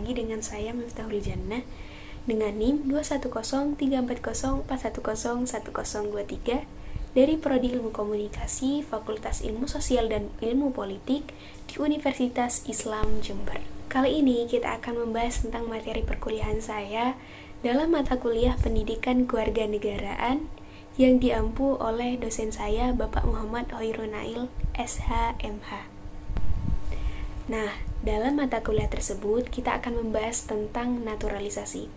lagi dengan saya Miftahul Jannah dengan NIM 2103401101023 dari Prodi Ilmu Komunikasi Fakultas Ilmu Sosial dan Ilmu Politik di Universitas Islam Jember. Kali ini kita akan membahas tentang materi perkuliahan saya dalam mata kuliah Pendidikan Kewarganegaraan yang diampu oleh dosen saya Bapak Muhammad Hoirun Nail, SH.MH. Nah, dalam mata kuliah tersebut kita akan membahas tentang naturalisasi.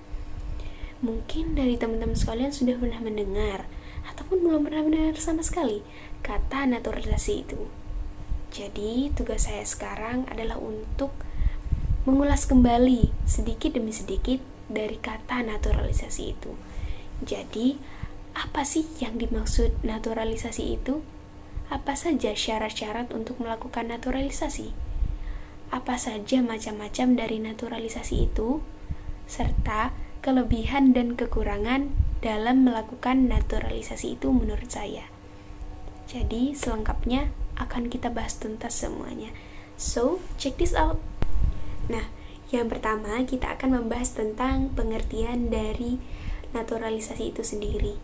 Mungkin dari teman-teman sekalian sudah pernah mendengar ataupun belum pernah mendengar sama sekali kata naturalisasi itu. Jadi, tugas saya sekarang adalah untuk mengulas kembali sedikit demi sedikit dari kata naturalisasi itu. Jadi, apa sih yang dimaksud naturalisasi itu? Apa saja syarat-syarat untuk melakukan naturalisasi? Apa saja macam-macam dari naturalisasi itu, serta kelebihan dan kekurangan dalam melakukan naturalisasi itu menurut saya. Jadi, selengkapnya akan kita bahas tuntas semuanya. So, check this out. Nah, yang pertama kita akan membahas tentang pengertian dari naturalisasi itu sendiri.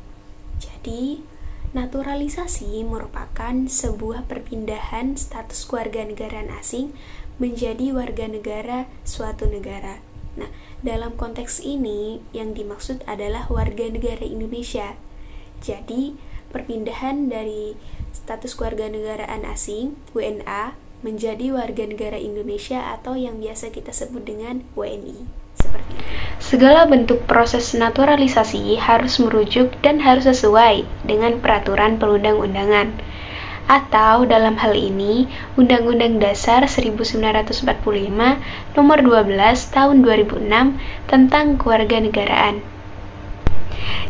Jadi, naturalisasi merupakan sebuah perpindahan status kewarganegaraan asing menjadi warga negara suatu negara. Nah, dalam konteks ini yang dimaksud adalah warga negara Indonesia. Jadi, perpindahan dari status kewarganegaraan asing (WNA) menjadi warga negara Indonesia atau yang biasa kita sebut dengan WNI. Seperti itu. Segala bentuk proses naturalisasi harus merujuk dan harus sesuai dengan peraturan perundang-undangan. Atau dalam hal ini, Undang-Undang Dasar 1945 Nomor 12 Tahun 2006 tentang Kewarganegaraan.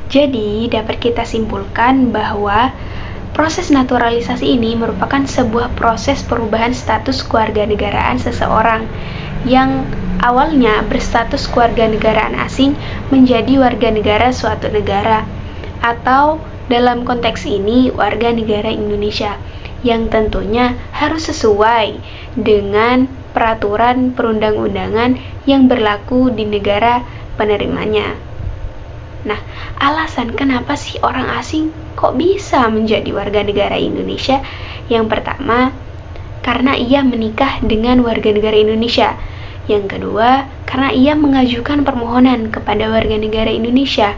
Jadi, dapat kita simpulkan bahwa proses naturalisasi ini merupakan sebuah proses perubahan status kewarganegaraan seseorang yang awalnya berstatus kewarganegaraan asing menjadi warga negara suatu negara, atau dalam konteks ini warga negara Indonesia, yang tentunya harus sesuai dengan peraturan perundang-undangan yang berlaku di negara penerimanya. Nah, alasan kenapa sih orang asing kok bisa menjadi warga negara Indonesia? Yang pertama, karena ia menikah dengan warga negara Indonesia. Yang kedua, karena ia mengajukan permohonan kepada warga negara Indonesia.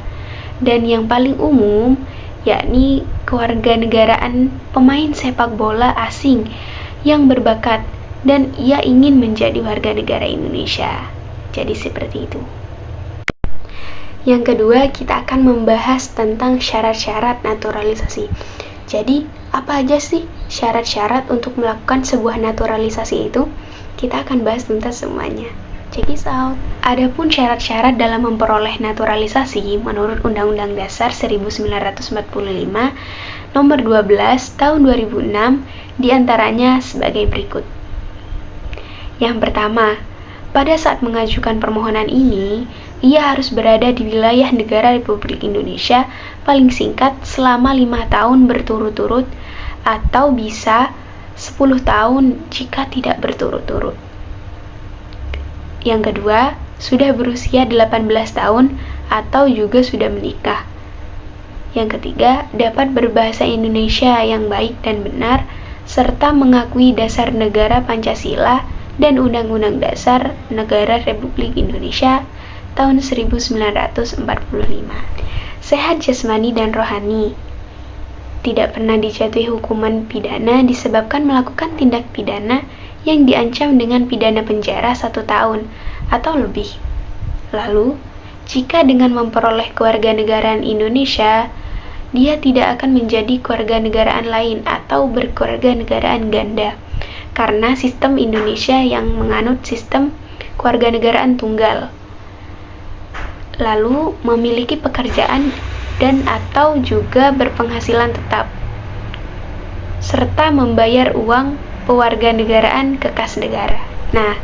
Dan yang paling umum, yakni kewarganegaraan pemain sepak bola asing yang berbakat dan ia ingin menjadi warga negara Indonesia. Jadi seperti itu. Yang kedua, kita akan membahas tentang syarat-syarat naturalisasi. Jadi, apa aja sih syarat-syarat untuk melakukan sebuah naturalisasi itu? Kita akan bahas tuntas semuanya. Check this out. Adapun syarat-syarat dalam memperoleh naturalisasi menurut Undang-Undang Dasar 1945 Nomor 12 Tahun 2006 diantaranya sebagai berikut. Yang pertama, pada saat mengajukan permohonan ini, ia harus berada di wilayah negara Republik Indonesia paling singkat selama 5 tahun berturut-turut atau bisa 10 tahun jika tidak berturut-turut. Yang kedua, sudah berusia 18 tahun atau juga sudah menikah. Yang ketiga, dapat berbahasa Indonesia yang baik dan benar, serta mengakui dasar negara Pancasila dan Undang-Undang Dasar Negara Republik Indonesia tahun 1945. Sehat jasmani dan rohani. Tidak pernah dijatuhi hukuman pidana disebabkan melakukan tindak pidana yang diancam dengan pidana penjara 1 tahun atau lebih. Lalu, jika dengan memperoleh kewarganegaraan Indonesia, dia tidak akan menjadi kewarganegaraan lain atau berkewarganegaraan ganda, karena sistem Indonesia yang menganut sistem kewarganegaraan tunggal. Lalu, memiliki pekerjaan dan atau juga berpenghasilan tetap, serta membayar uang pewarganegaraan ke kas negara. Nah,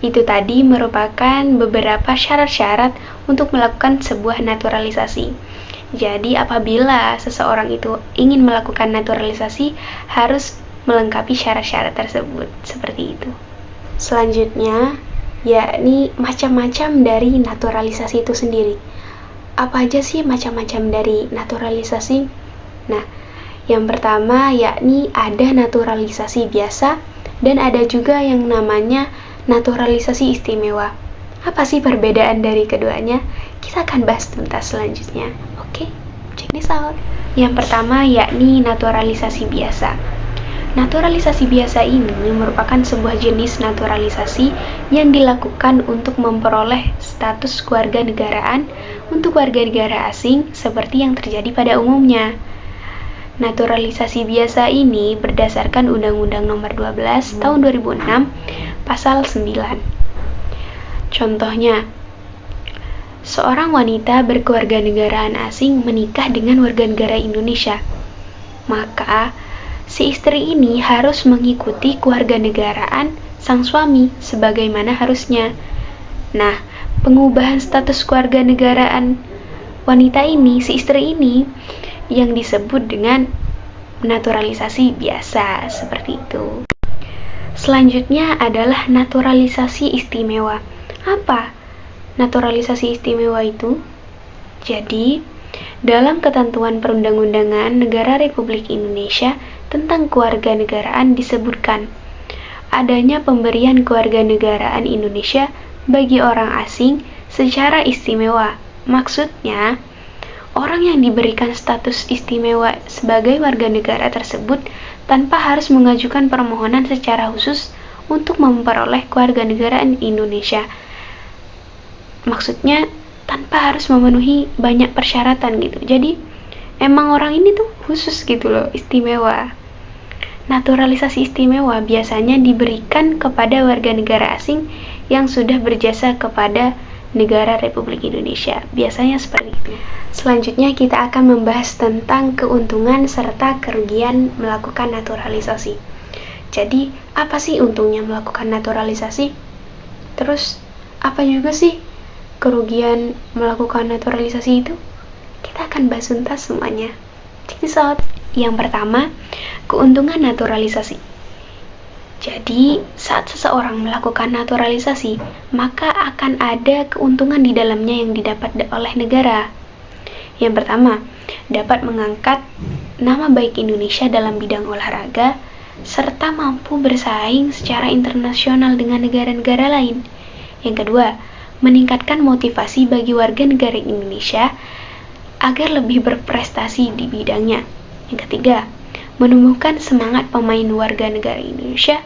itu tadi merupakan beberapa syarat-syarat untuk melakukan sebuah naturalisasi. Jadi, apabila seseorang itu ingin melakukan naturalisasi, harus melengkapi syarat-syarat tersebut. Seperti itu. Selanjutnya, yakni macam-macam dari naturalisasi itu sendiri. Apa aja sih macam-macam dari naturalisasi? Nah, yang pertama yakni ada naturalisasi biasa dan ada juga yang namanya naturalisasi istimewa. Apa sih perbedaan dari keduanya? Kita akan bahas tuntas selanjutnya. Oke, check this out. Yang pertama yakni naturalisasi biasa. Naturalisasi biasa ini merupakan sebuah jenis naturalisasi yang dilakukan untuk memperoleh status kewarganegaraan untuk warga negara asing seperti yang terjadi pada umumnya. Naturalisasi biasa ini berdasarkan Undang-Undang Nomor 12 Tahun 2006 Pasal 9. Contohnya, seorang wanita berkewarganegaraan asing menikah dengan warga negara Indonesia. Maka si istri ini harus mengikuti kewarganegaraan sang suami sebagaimana harusnya. Nah, pengubahan status kewarganegaraan wanita ini, si istri ini, yang disebut dengan naturalisasi biasa, seperti itu. Selanjutnya adalah naturalisasi istimewa. Apa naturalisasi istimewa itu? Jadi, dalam ketentuan perundang-undangan Negara Republik Indonesia tentang kewarganegaraan disebutkan adanya pemberian kewarganegaraan Indonesia bagi orang asing secara istimewa. Maksudnya, orang yang diberikan status istimewa sebagai warga negara tersebut tanpa harus mengajukan permohonan secara khusus untuk memperoleh kewarganegaraan Indonesia. Maksudnya, tanpa harus memenuhi banyak persyaratan gitu. Jadi, emang orang ini tuh khusus gitu loh, istimewa. Naturalisasi istimewa biasanya diberikan kepada warga negara asing yang sudah berjasa kepada negara Republik Indonesia. Biasanya seperti itu. Selanjutnya kita akan membahas tentang keuntungan serta kerugian melakukan naturalisasi. Jadi, apa sih untungnya melakukan naturalisasi? Terus, apa juga sih kerugian melakukan naturalisasi itu? Kita akan bahas tuntas semuanya. Check this out. Yang pertama, keuntungan naturalisasi. Jadi, saat seseorang melakukan naturalisasi, maka akan ada keuntungan di dalamnya yang didapat oleh negara. Yang pertama, dapat mengangkat nama baik Indonesia dalam bidang olahraga, serta mampu bersaing secara internasional dengan negara-negara lain. Yang kedua, meningkatkan motivasi bagi warga negara Indonesia agar lebih berprestasi di bidangnya. Yang ketiga, menumbuhkan semangat pemain warga negara Indonesia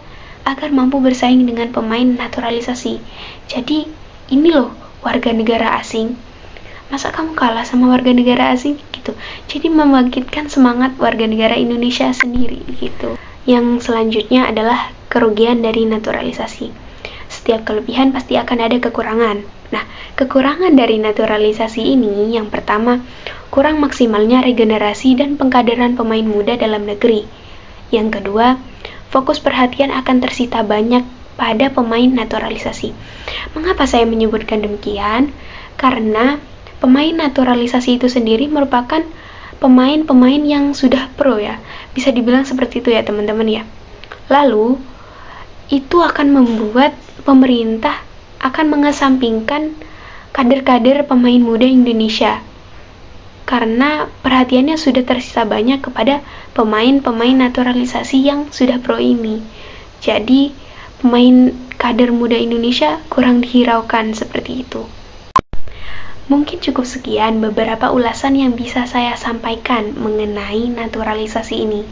agar mampu bersaing dengan pemain naturalisasi. Jadi, ini loh warga negara asing. Masa kamu kalah sama warga negara asing? Gitu. Jadi membangkitkan semangat warga negara Indonesia sendiri gitu. Yang selanjutnya adalah kerugian dari naturalisasi. Setiap kelebihan pasti akan ada kekurangan. Nah, kekurangan dari naturalisasi ini yang pertama, kurang maksimalnya regenerasi dan pengkaderan pemain muda dalam negeri. Yang kedua, fokus perhatian akan tersita banyak pada pemain naturalisasi. Mengapa saya menyebutkan demikian? Karena pemain naturalisasi itu sendiri merupakan pemain-pemain yang sudah pro ya. Bisa dibilang seperti itu ya teman-teman ya. Lalu, itu akan membuat pemerintah akan mengesampingkan kader-kader pemain muda Indonesia karena perhatiannya sudah tersisa banyak kepada pemain-pemain naturalisasi yang sudah pro ini. Jadi, pemain kader muda Indonesia kurang dihiraukan seperti itu. Mungkin cukup sekian beberapa ulasan yang bisa saya sampaikan mengenai naturalisasi ini.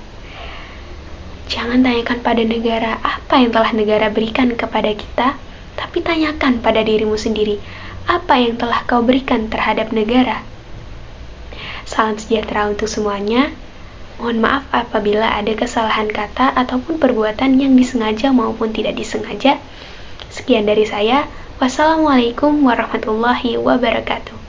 Jangan tanyakan pada negara apa yang telah negara berikan kepada kita, tapi tanyakan pada dirimu sendiri, apa yang telah kau berikan terhadap negara? Salam sejahtera untuk semuanya. Mohon maaf apabila ada kesalahan kata ataupun perbuatan yang disengaja maupun tidak disengaja. Sekian dari saya. Wassalamualaikum warahmatullahi wabarakatuh.